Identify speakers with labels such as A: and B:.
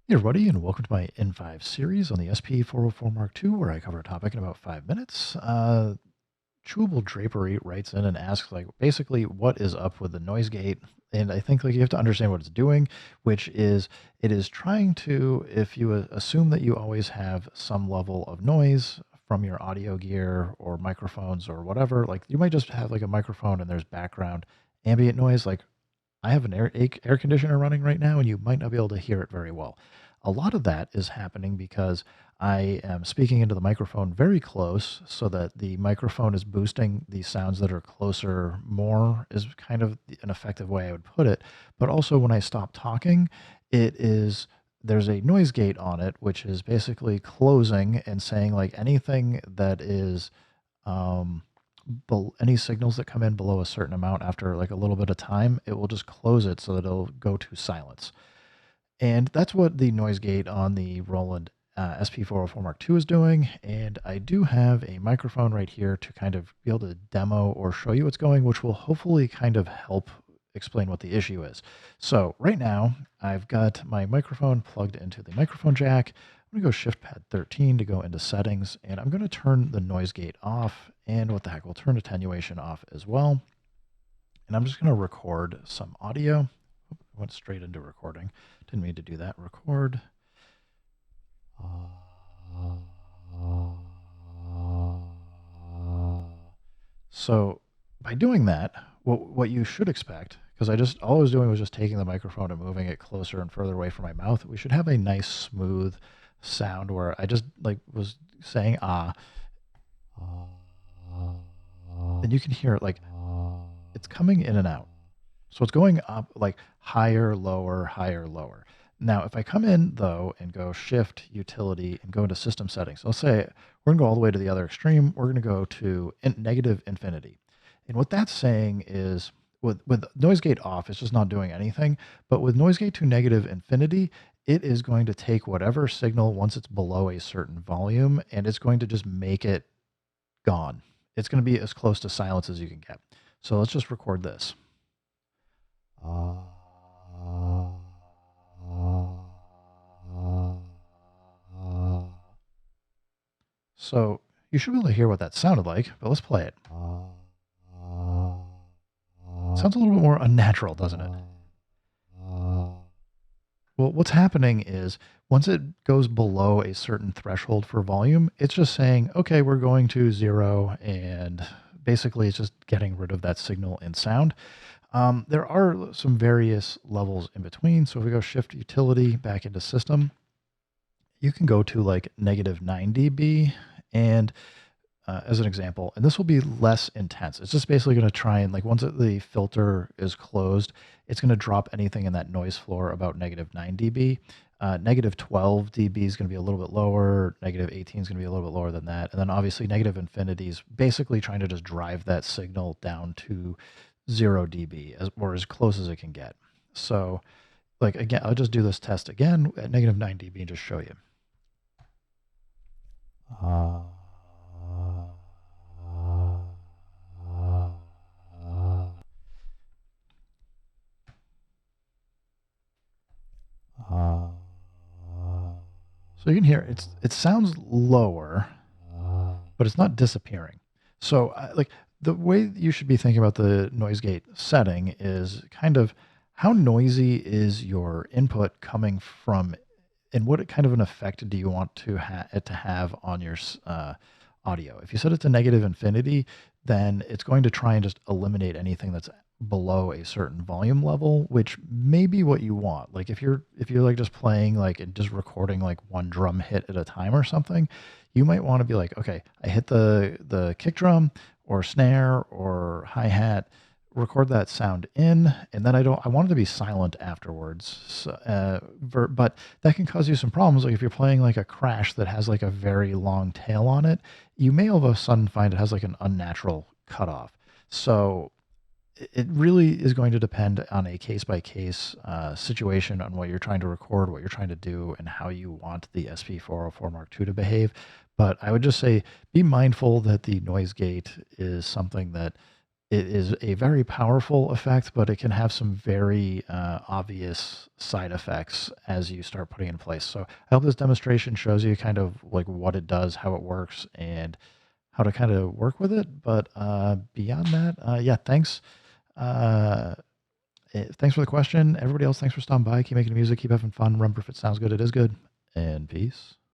A: Hey everybody, and welcome to my N5 series on the SP404 Mark II, where I cover a topic in about 5 minutes. Chewable Drapery writes in and asks, like, basically, what is up with the noise gate? And I think, like, you have to understand what it's doing, which is it is trying to, if you assume that you always have some level of noise from your audio gear or microphones or whatever, like, you might just have like a microphone and there's background ambient noise. Like, I have an air conditioner running right now, and you might not be able to hear it very well. A lot of that is happening because I am speaking into the microphone very close so that the microphone is boosting the sounds that are closer more, is kind of an effective way I would put it. But also when I stop talking, it is there's a noise gate on it, which is basically closing and saying like anything that is um, any signals that come in below a certain amount after like a little bit of time, it will just close it so that it'll go to silence. And that's what the noise gate on the Roland SP404 Mark II is doing. And I do have a microphone right here to kind of be able to demo or show you what's going, which will hopefully kind of help explain what the issue is. So right now I've got my microphone plugged into the microphone jack. I'm going to go Shift Pad 13 to go into settings, and I'm going to turn the noise gate off. And what the heck, we'll turn attenuation off as well. And I'm just going to record some audio. Oop, went straight into recording. Didn't mean to do that. Record. So by doing that, what you should expect, because all I was doing was just taking the microphone and moving it closer and further away from my mouth, we should have a nice smooth sound where I just like was saying and you can hear it like it's coming in and out. So it's going up like higher, lower, higher, lower. Now, if I come in though and go Shift, Utility, and go into System Settings, let's say we're gonna go all the way to the other extreme. We're gonna go to negative infinity. And what that's saying is with noise gate off, it's just not doing anything. But with noise gate to negative infinity, it is going to take whatever signal once it's below a certain volume, and it's going to just make it gone. It's going to be as close to silence as you can get. So let's just record this. So you should be able to hear what that sounded like, but let's play it. Sounds a little bit more unnatural, doesn't it? Well, what's happening is once it goes below a certain threshold for volume, it's just saying, okay, we're going to 0, and basically it's just getting rid of that signal in sound. There are some various levels in between. So if we go Shift Utility back into System, you can go to like negative 9 dB, and as an example, and this will be less intense. It's just basically going to try and like once the filter is closed, it's going to drop anything in that noise floor about negative 9 dB. Negative 12 dB is going to be a little bit lower. Negative 18 is going to be a little bit lower than that. And then obviously negative infinity is basically trying to just drive that signal down to 0 dB or as close as it can get. So like again, I'll just do this test again at negative 9 dB and just show you. So you can hear it sounds lower, but it's not disappearing. So like the way you should be thinking about the noise gate setting is kind of how noisy is your input coming from, and what kind of an effect do you want to it to have on your audio. If you set it to negative infinity, then it's going to try and just eliminate anything that's below a certain volume level, which may be what you want. Like if you're like just playing like and just recording like one drum hit at a time or something, you might want to be like, okay, I hit the kick drum or snare or hi-hat, record that sound in, and then I want it to be silent afterwards. So, but that can cause you some problems. Like if you're playing like a crash that has like a very long tail on it, you may all of a sudden find it has like an unnatural cutoff. So it really is going to depend on a case by case situation on what you're trying to record, what you're trying to do, and how you want the SP404 Mark II to behave. But I would just say be mindful that the noise gate is something that it is a very powerful effect, but it can have some very obvious side effects as you start putting it in place. So I hope this demonstration shows you kind of like what it does, how it works, and how to kind of work with it. But beyond that, yeah, thanks. Uh, Thanks for the question. Everybody else, thanks for stopping by. Keep making music, keep having fun. Remember, if it sounds good, it is good. And peace.